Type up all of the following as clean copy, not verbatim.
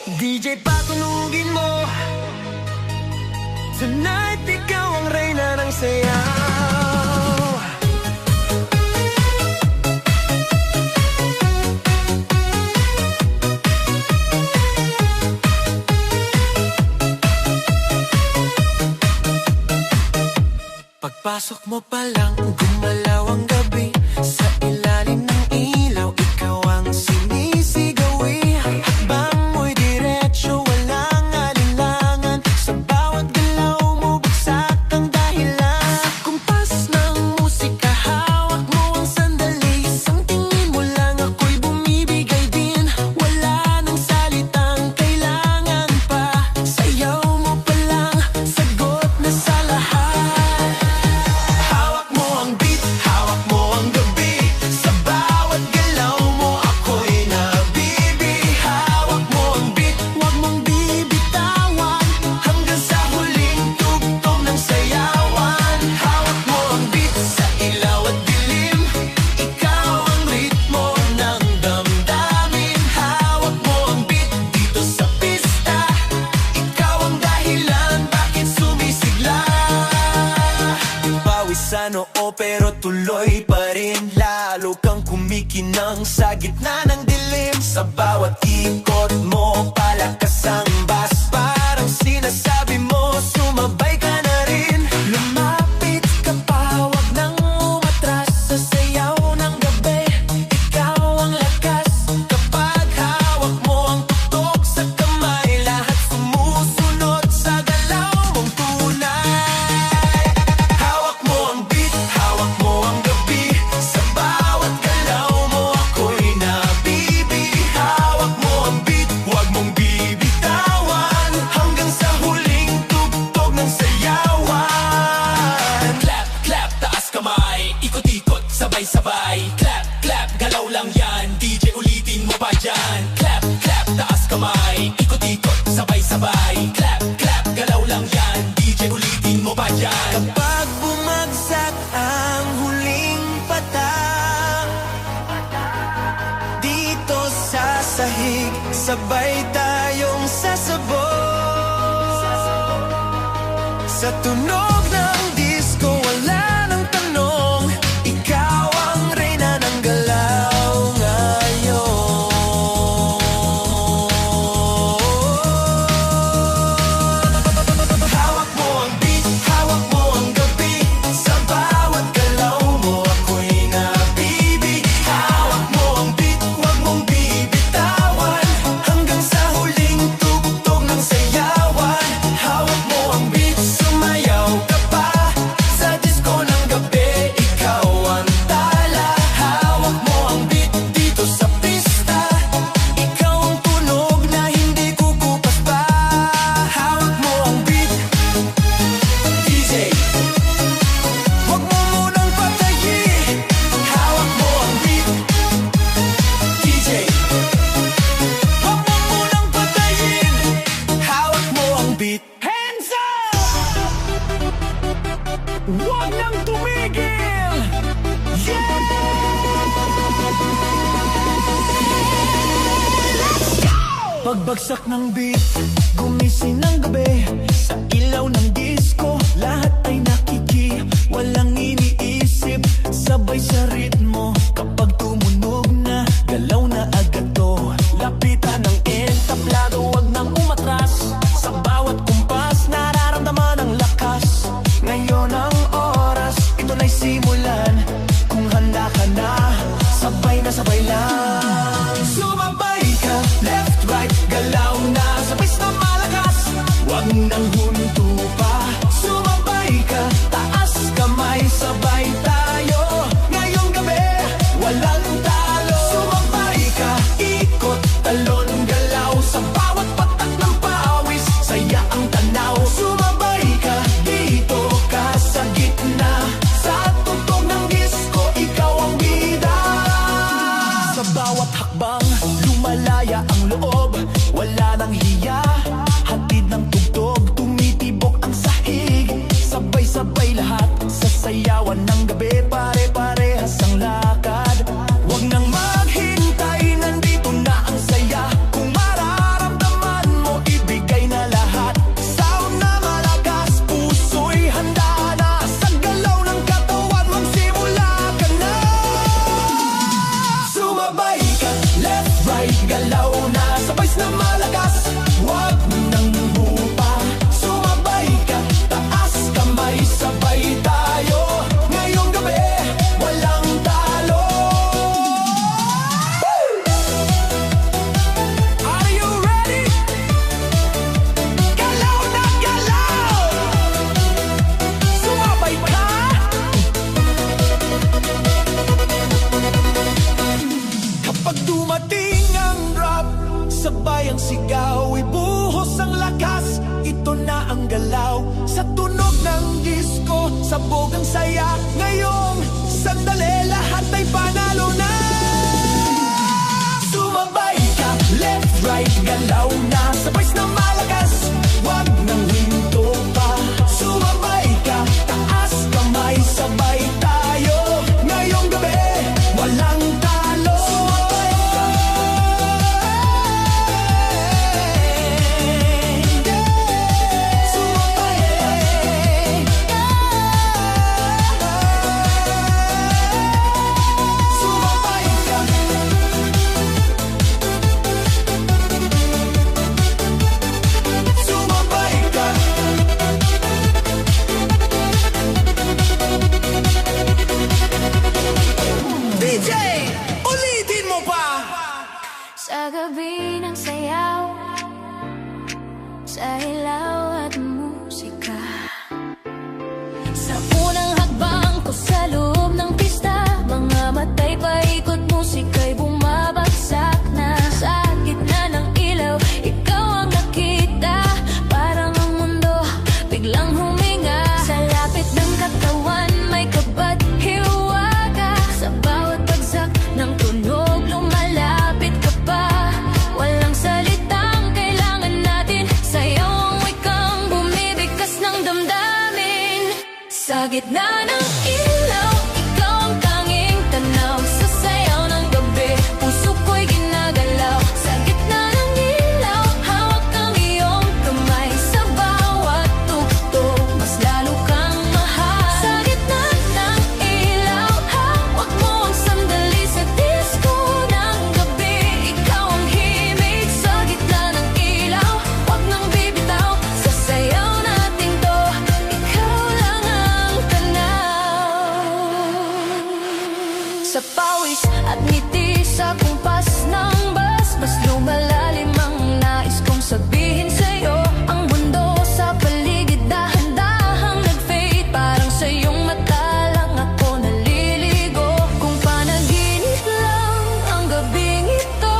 DJ patunugin mo. Tonight ikaw ang reyna ng sayaw. Pagpasok mo pa lang, gumalaw ang gabi. Sa ilalim ng ilaw, ikaw ang sinisigawi. Hakbang mo'y diretso, walang alinlangan. Sa bawat galaw mo, bagsak ang dahilan. Sa kumpas ng musika, hawak mo ang sandali. Isang tingin mo lang, ako'y bumibigay din. Wala nang salitang kailangan pa. Sayaw mo pa lang, sagot na sa lahat. Pero tuloy pa rin, lalo kang kumikinang sa gitna ng dilim. Sa bawat ikot mo, palakas ang bass. Parang sinasabi mo, sumabay ka na rin. Lumapit ka pa, wag nang umatras. Sa sayaw ng gabi, ikaw ang lakas. Kapag hawak mo ang tuktok sa kamay, lahat sumusunod sa galaw mong tunay. Hawak mo ang beat, hawak mo ang gabi. Sa bawat galaw mo, ako'y nabibi. Hawak mo ang beat, huwag mong bibitawan. Hanggang sa huling tugtog ng sayawan. Clap, clap, taas kamay. Ikot-ikot, sabay-sabay. Clap, clap, galaw lang yan. DJ ulitin mo pa dyan. Clap, clap, taas kamay. Ikot-ikot, sabay-sabay. Clap, clap, galaw lang yan. DJ ulitin mo pa dyan. Kapag bumagsak ang huling patak, dito sa sahig, sabay tayong sasabog. Sa tunog ng disco, wala nang tanong. Ikaw ang reyna ng galaw ngayon. Hawak mo ang beat, hawak mo ang gabi. Sa bawat galaw mo, ako'y nabibi. Hawak mo ang beat, huwag mong bibitawan. Hanggang sa huling tugtog ng sayawan. Hawak mo ang beat, sumayaw ka pa. Sa disco ng gabi, ikaw ang tala. Hawak mo ang beat dito sa pista. Ikaw ang tunog na hindi kukupas pa. Hawak mo ang beat, DJ, huwag mo munang patayin. Hawak mo ang beat, DJ, huwag mo munang patayin. Hawak mo ang beat. Hands up! Huwag nang tumigil! Yeah! Pagbagsak ng beat, gumising ng gabi. Sa ilaw ng disco, lahat ay nakiki. Walang iniisip, sabay sa ritmo. Kapag tumunog na, galaw na agad to. Lapitan ng entablado, wag nang umatras. Sa bawat kumpas, nararamdaman ang lakas. Ngayon ang oras, ito na'y simulan. Kung handa ka na, sabay na sabay lang. Sumabay ka, left, right, galaw na. Sabay na malakas, wag nang huminto pa. Sumabay ka, taas kamay, sabay tayo. Ngayong gabi, walang talo. Sumabay ka, ikot, talon, galaw. Sa bawat patak ng pawis, saya ang tanaw. Sumabay ka, dito ka sa gitna. Sa tugtog ng disco, ikaw ang bida. Sa bawat hakbang, lumalaya ang loob. Wala nang hiya, hatid ng tugtog. Tumitibok ang sahig, sabay-sabay lahat. Sa sayawan ng gabi, pare-parehas ang lakad. Wag nang maghintay, nandito na ang saya. Kung mararamdaman sabay ang sigaw, ibuhos ang lakas, ito na ang galaw. Sa tunog ng disco, sabog ang saya. Ngayong sandali, lahat ay panalo na. Sumabay ka, left, right, galaw na, sabay na malakas, wag nang hinto pa. Sumabay ka, taas kamay, sabay tayo. Ngayong gabi, walang talo. Sa gabi ng sayaw, sa ilaw at musika, sa unang hakbang ko sa loob ng pista, mga matay paikot, musika'y bumabagsak na. Sa gitna ng ilaw, ikaw ang nakita, parang ang mundo biglang huminga. Sa lapit ng katawan, may kabat hiwaga, sa bawat bagsak ng tunog lumalapit ka pa. Walang salitang kailangan natin, sayaw ang wikang bumibigkas ng damdamin. Sa gitna ng ilaw, ikaw ang tanging tanaw, sa sayaw ng gabi, puso ko'y ginagalaw. Sa gitna ng ilaw, hawak ang iyong kamay, sa bawat tugtog, mas lalo kang mahal. Sa gitna ng ilaw, hawak mo ang sandali, sa disco ng gabi, ikaw ang himig. Sa gitna ng ilaw, wag nang bibitaw, sa sayaw natin to, ikaw lang ang tanaw. Sa pawis at ngiti, sa kumpas ng bus, mas lumalalim ang nais kong sabihin sa'yo. Ang mundo sa paligid dahan-dahang nag-fade, parang sa iyong mata lang ako naliligo. Kung panaginip lang ang gabing ito,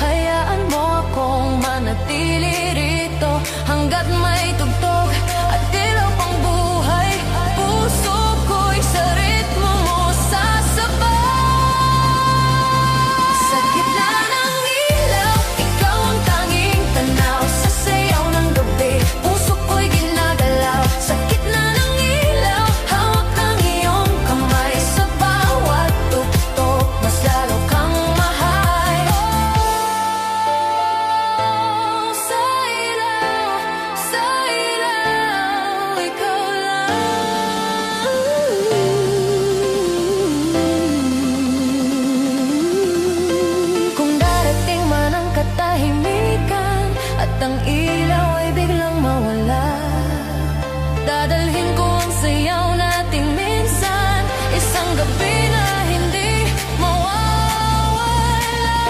hayaan mo akong manatili rito hanggat may tugtog at ilaw pang buhay. Puso ko'y sa ritmo mo sasabay. Sa gitna ng ilaw, ikaw ang tanging tanaw, sa sayaw ng gabi, puso ko'y ginagalaw. Sa gitna ng ilaw, hawak ang iyong kamay, sa bawat tugtog, mas lalo kang mahal. Sa ilaw, ikaw lang. Kung darating man ang katahimikan at ang ilaw ay biglang mawala, dadalhin ko ang sayaw nating minsan, isang gabi na hindi mawawala.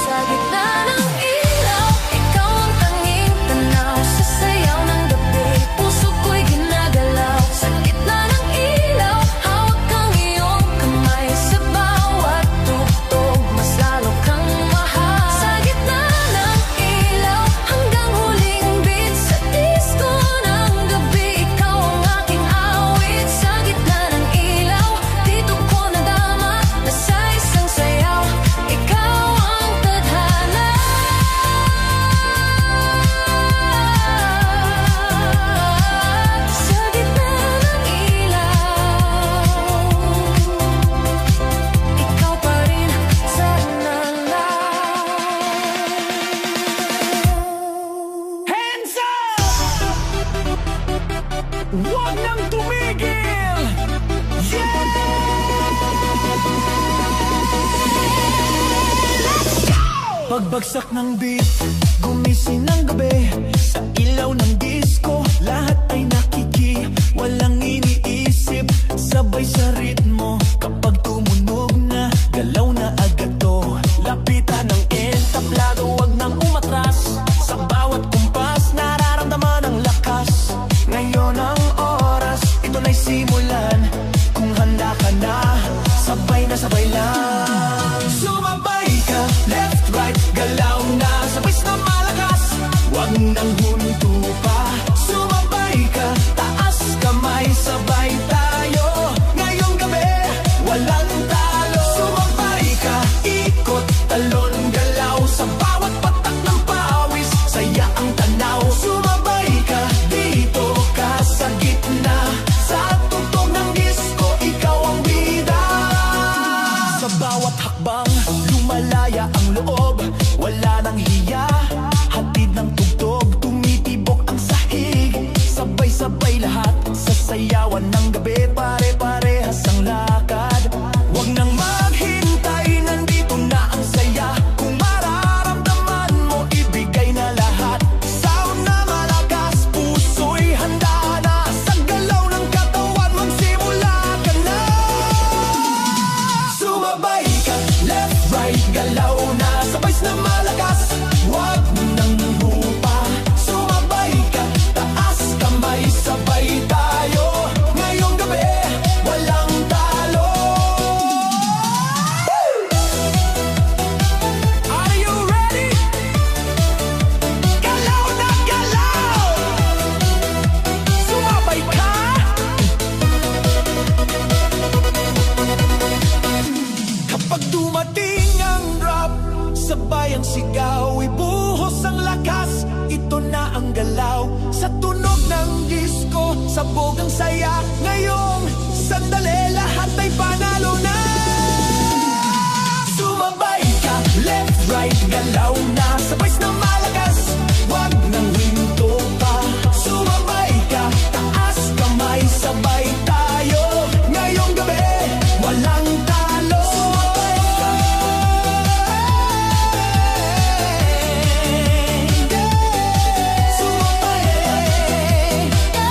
Sa gitna ng ilaw, ikaw ang tanging tanaw, sa sayaw ng gabi, puso ko'y ginagalaw. Sa gitna ng ilaw, hawak ang iyong kamay, sa bawat tugtog, mas lalo kang mahal. Sa gitna ng ilaw, hanggang huling beat, sa disco ng gabi, ikaw ang aking awit. Sa gitna ng ilaw, dito ko nadama na sa isang sayaw, ikaw ang tadhana. Sa gitna ng ilaw, ikaw pa rin sana lang. Hands up! Huwag nang tumigil! Yeah! Pagbagsak ng beat, gumising ng gabi, sa ilaw ng disco, lahat ay nakiki, walang iniisip, sabay sa ritmo. Kapag tumunog na, galaw na agad to, lapitan ng entablado, wag nang umatras. Sa bawat kumpas, nararamdaman ang lakas. Ngayon ang oras, ito na'y simulan. Kung handa ka na, sabay na sabay lang. Sumabay ka, left, loob, wala nang hiya. Hatid ng tugtog, tumitibok ang sahig. Sabay-sabay lahat, sasayawan ng gabi. Pare-parehas ang lakad, wag nang maghintay, nandito na ang saya. Kung mararamdaman mo, ibigay na lahat. Sound na malakas, puso'y handa na. Sa galaw ng katawan, magsimula ka na. Sumabay ka, left, right, galaw na. Sabay na malakas, wag nang hupa. Sumabay ka, taas kamay, sabay tayo. Ngayong gabi, walang talo. Are you ready? Galaw na galaw! Sumabay ka! Kapag dumating ang rap, sabay ang sigaw, ibuhos ang lakas. Ito na ang galaw, sa tunog ng disco, sabog ang saya. Ngayong sandali, lahat ay panalo na. Sumabay ka, left, right, galaw na. Sabay na malakas, wag nang hinto pa. Sumabay ka, taas kamay, sabay tayo. Ngayong gabi, walang talo. Sumabay ka. Sumabay ka.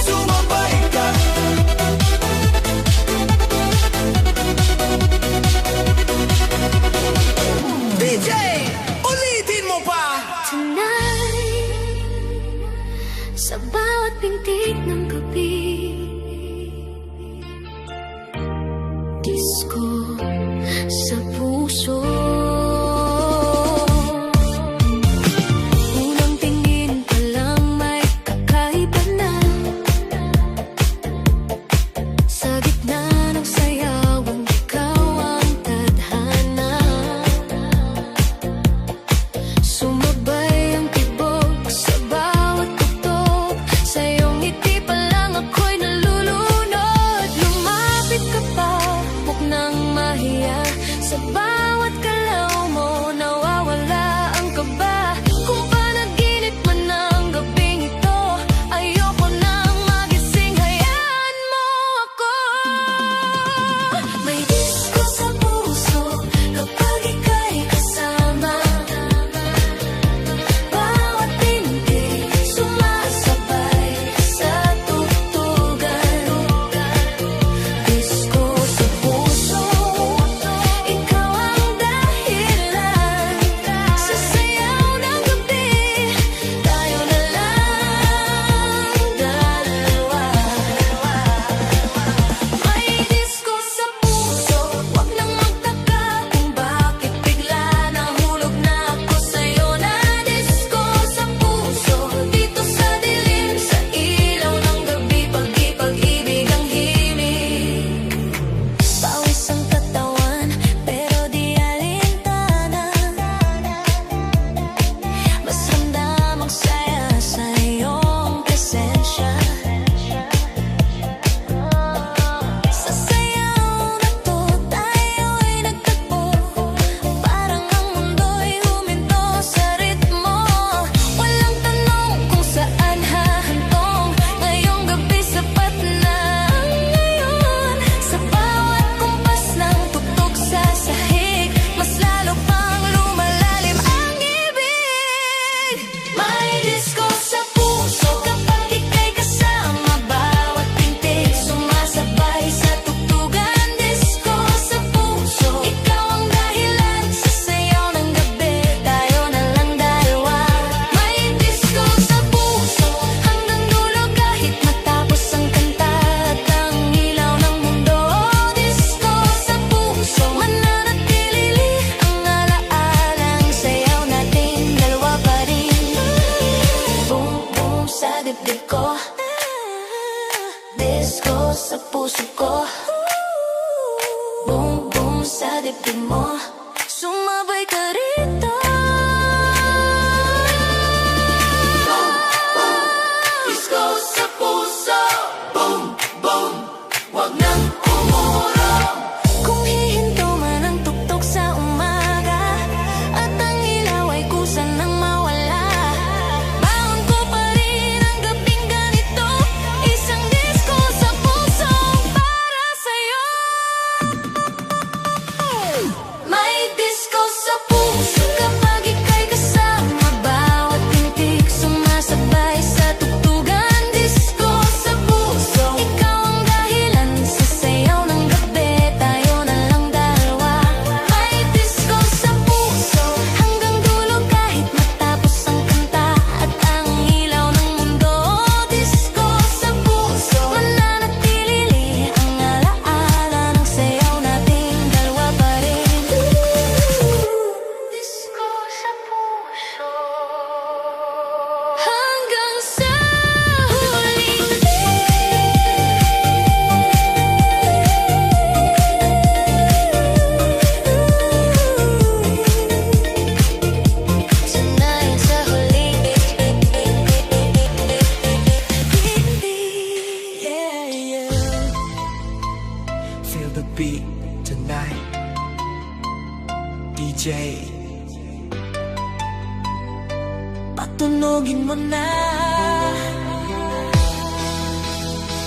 Sumabay ka. DJ, ulitin mo pa. Tonight, sa bawat pintig ng gabi, disco sa puso. Unang tingin pa lang may kakaiba na. Sa gitna ng sayawan, ikaw ang tadhana. Sumabay ang tibok sa bawat tugtog. Sa iyong ngiti pa lang ako'y nalulunod. Lumapit ka pa, huwag nang mahiya. Sa bawat galaw mo, nawawala ang kaba. Kung panaginip man ang gabing ito, ayoko nang magising, hayaan mo ako. May disco sa puso kapag ika'y kasama. Bawat pintig sumasabay sa tugtugan. Disco sa puso, ikaw ang dahilan. Sa sayaw ng gabi, tayo na lang dalawa. May disco sa puso, wag nang magtaka kung bakit bigla nahulog na ako sa'yo. Na disco sa puso, dito sa dilim, sa ilaw ng gabi, pag-ibig ang himig. Pawis ang katawan, pero di alintana. Mas ramdam ang saya sa iyong presensya. Sa sayaw na to, tayo'y nagtagpo. Parang ang mundo'y huminto sa ritmo. Walang tanong kung saan hahantong. Ngayong gabi sapat na ang ngayon. Sa bawat kumpas ng tugtog sa sahig, mas lalo pang lumalalim ang ibig. May disco sa puso kapag ika'y kasama. Bawat pintig sumasabay sa tugtugan. Disco sa puso, ikaw ang dahilan. Sa sayaw ng gabi, tayo na lang dalawa. May disco sa puso hanggang dulo, kahit matapos ang kanta at ang ilaw ng mundo. Disco sa puso, mananatili ang alaalang sayaw natin dalawa pa rin. Boom boom sa dibdib ko, disco sa puso ko. Boom boom sa dibdib mo, sumabay ka rito.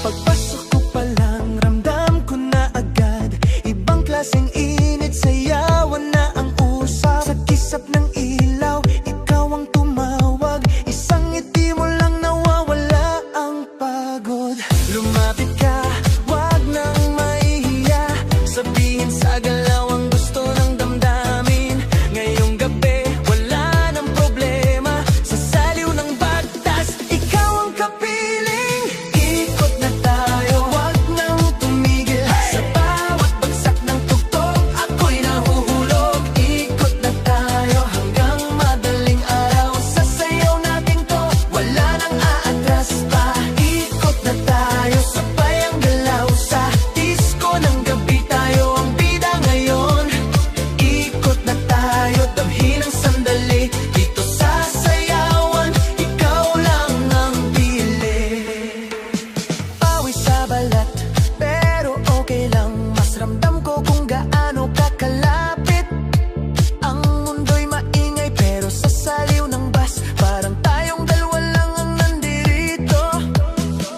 Pagpasok ko pa lang, ramdam ko na agad ibang klaseng init, sayawan na ang usap. Sa kisap ng ilaw, ikaw ang tumawag. Isang ngiti mo lang nawawala ang pagod. Lumapit ka, wag nang mahihiya. Sabihin sa galaw ang gusto ng damdamin. Ngayong gabi, wala nang problema. Sa saliw ng bagtas, ikaw ang kapiling. Ikot na tayo, wag nang tumigil. Sa bawat bagsak ng tugtog, ako'y nahuhulog. Ikot na tayo hanggang madaling araw. Sa sayaw natin to, wala nang aatras pa. Ikot na tayo, sabay ang galaw. Sa disco ng gabi, tayo ang bida ngayon. Ikot na tayo, damhin ang sandali. Dito sa sayawan, ikaw lang ang pili. Pawis sa balat, pero okay lang. Mas ramdam ko kung gaano kakalapit. Ang mundo'y maingay, pero sa saliw ng bus, parang tayong dalawa lang ang nandirito.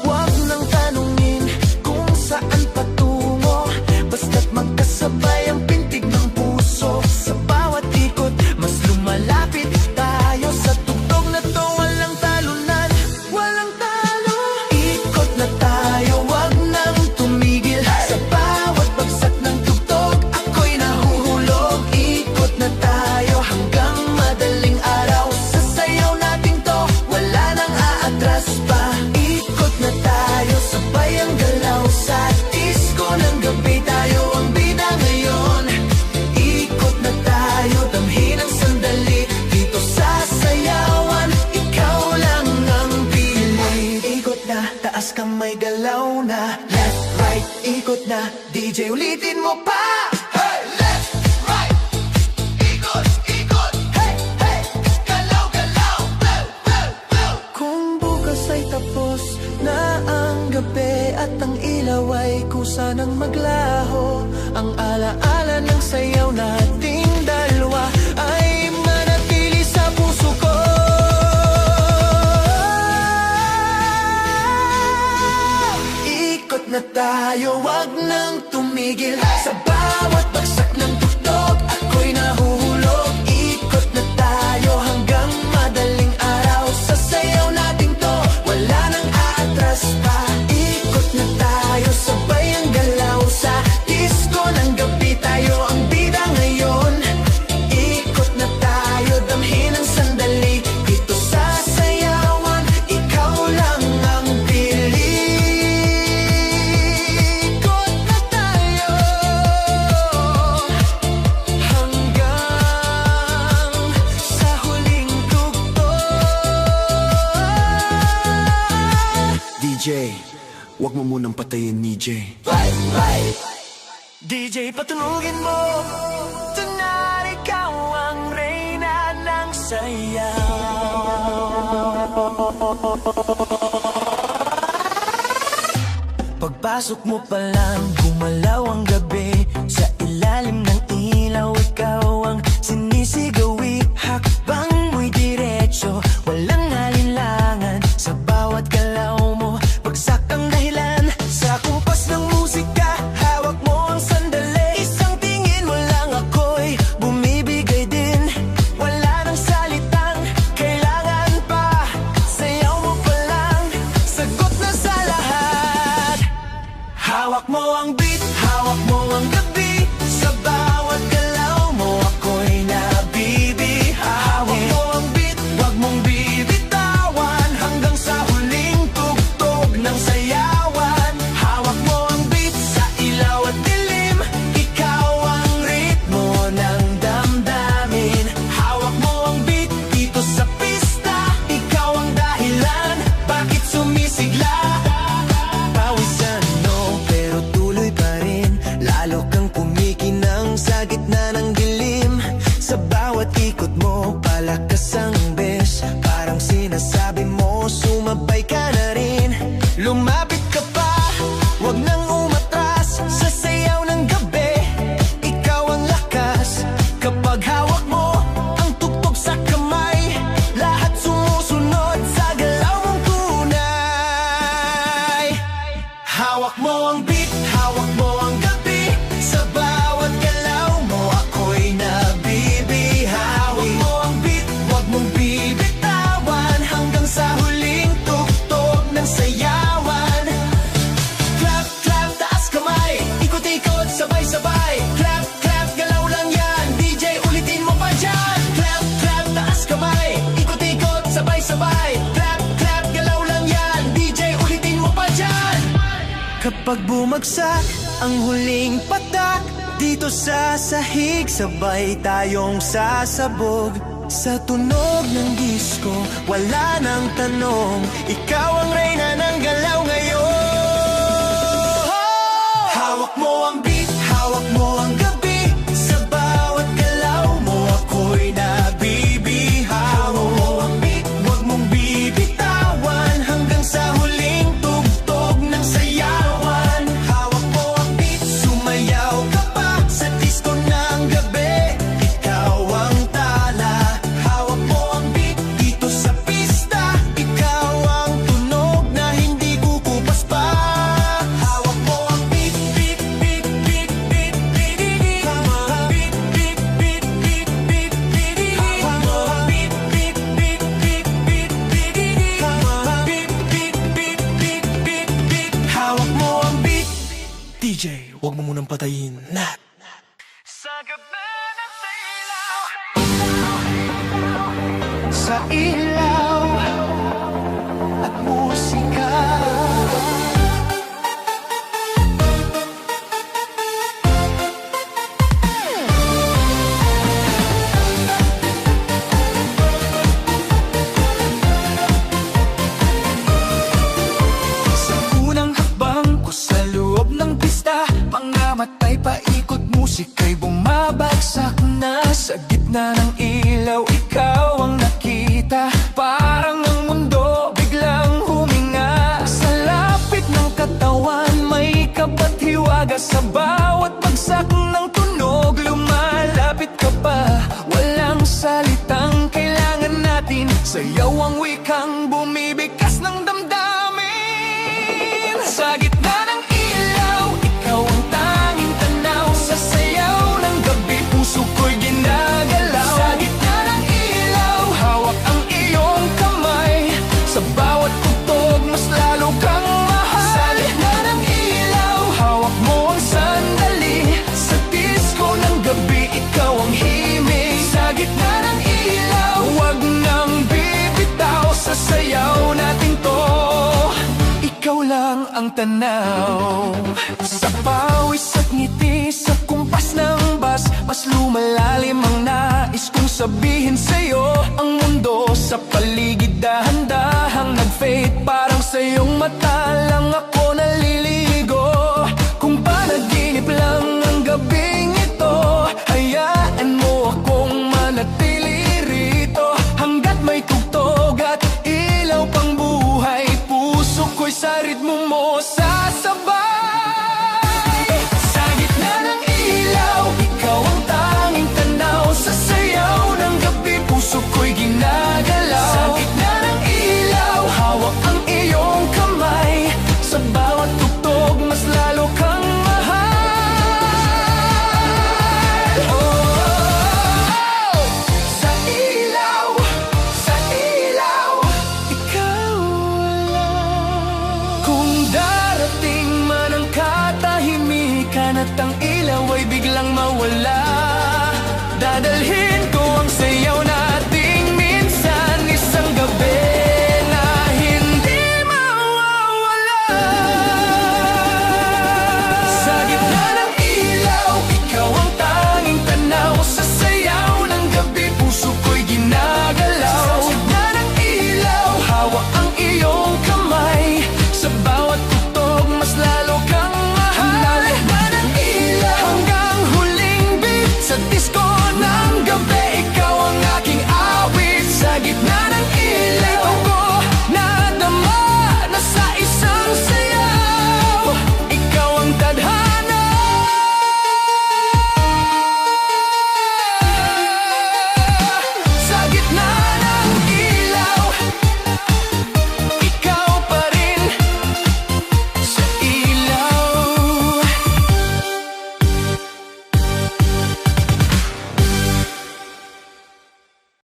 Huwag nang tanungin kung saan patungo, basta't magkasabay ang pintig ng puso. Sa bawat ikot, mas lumalapit tayo. Sa tugtog na to, walang talunan, walang talo. Ikot na tayo, wag nang tumigil. Sa bawat bagsak ng tugtog, ako'y nahuhulog. Ikot na tayo hanggang madaling araw. Sa sayaw natin to, wala nang aatras pa. Ikot na tayo, sabay ang galaw. Sa disco ng gabi, tayo ang bida ngayon. Ikot na tayo, damhin ang sandali. Dito sa sayawan, ikaw lang ang pili. Ikot na, taas kamay, galaw na. Left, right, ikot na. DJ, ulitin mo pa. Hey, left, right, ikot, ikot. Hey, hey, galaw, galaw. Blow, blow, blow. Kung bukas ay tapos na ang gabi at ang ilaw ay kusa ng maglaho, ang alaala ng sayaw nating dalawa ay manatili sa puso ko. Ikot na tayo, wag nang tumigil. Sa bawat bagsak ng tugtog, ako'y nahuhulog. Ikot na tayo hanggang madaling araw. Sa sayaw natin to, wala nang aatras pa. Ikot na tayo, sabay ang galaw. Sa disco ng gabi, tayo ang bida ngayon. Ikot na tayo, damhin ang sandali. Dito sa sayawan, ikaw lang ang pili. Ikot na tayo hanggang sa huling tugtog. DJ, wag mo munang patayin ni Jay. DJ, patunugin mo. Tonight, ikaw ang reyna ng sayaw. Pagpasok mo pa lang, gumalaw ang gabi. Sa ilalim ng ilaw, ikaw ang sinisigawi. Hakbang mo'y diretso, walang alinlangan. Sa bawat galaw mo, bagsak ang dahilan. Sa kumpas ng musika, hawak mo ang sandali. Isang tingin mo lang ako'y bumibigay din. Wala nang salitang kailangan pa. Sayaw mo pa lang, sagot na sa lahat. Hawak mo ang beat, hawak mo ang gabi. Sa bawat galaw mo, ako'y nabibi. Hawak mo ang beat, wag mong bibitawan. Hanggang sa huling tugtog ng sayawan. Hawak mo ang beat, sa ilaw at dilim. Ikaw ang ritmo ng damdamin. Hawak mo ang beat, dito sa pista. Ikaw ang dahilan, bakit sumisigla. Pawisan no, pero tuloy pa rin. Lalo kang kumikinang sa gitna ng dilim. Sa bawat ikot mo, palakas ang bes. Parang sinasabi mo, sumabay ka na rin. Lumapit ka pa, wag nang umatras. Sa sayaw ng gabi, ikaw ang lakas. Kapag hawak mo ang tugtog sa kamay, lahat sumusunod sa galaw mong tunay. Pag bumagsak ang huling patak dito sa sahig, sabay tayong sasabog. Sa tunog ng disko, wala nang tanong, ikaw ang reyna ng galaw ngayon. Hawak mo ang beat, hawak mo ang gabi, sa bawat galaw mo ako'y nabibihaw. Hawak mo ang beat, huwag mong bibitawan, hanggang sa huling tugtog ng sayawan. Hawak mo ang beat, sumayaw ka pa sa disco ng gabi, ikaw ang tala. Hawak mo ang beat dito sa pista, ikaw ang tunog na hindi kukupas pa. Hawak mo ang beat, beat, beat, beat, beat, beat, beat. Beat, beat, beat, beat, beat, beat. Hawak mo ang beat, beat, beat, beat, beat, beat, beat. Beat, beat, beat, beat, beat, beat. Hawak mo ang beat. DJ, wag mo munang patayin na. Sa gabi ng ilaw, sa ilaw at musika. Sa unang hakbang ko sa loob ng pista, mga matay paikot, musika'y bumabagsak na. Sa gitna ng ilaw, ikaw ang nakita, parang ang mundo biglang huminga. Sa lapit ng katawan, may kapat-hiwaga, sa bawat bagsak ng tunog, lumalapit ka pa. Walang salitang kailangan natin, sayaw ang wikang bumibigkas ng damdamin. Sa gitna ng ilaw, ikaw ang tanging tanaw, sa sayaw ng gabi, puso ko'y ginagalaw. Sa gitna ng ilaw, hawak ang iyong kamay, sa bawat tugtog, mas lalo kang mahal. Sa gitna ng ilaw, hawak mo ang sandali, sa disco ng gabi, ikaw ang himig. Sa gitna ng ilaw, huwag nang bibitaw, sa sayaw natin to, ikaw lang ang tanaw. Sa pawis at ngiti, sa kumpas ng bas, mas lumalalim ang nais kong sabihin sa'yo. Ang mundo sa paligid dahan-dahang nag-fade, parang sa iyong mata lang ako naliligo. Kung panaginip lang ang gabing ito, hayaan mo akong manatili rito, hanggat may tugtog at ilaw pang buhay, puso ko'y sa ritmo mo sasabay. Sa gitna ng ilaw, ikaw ang tanging tanaw, sa sayaw ng gabi, puso ko'y ginagalaw. Sa gitna ng ilaw, hawak ang iyong kamay, sa bawat tugtog, mas lalo kang mahal. Oh, sa ilaw, ikaw lang. Kung darating man ang katahimikan at ang ilaw ay biglang mawala, dadalhin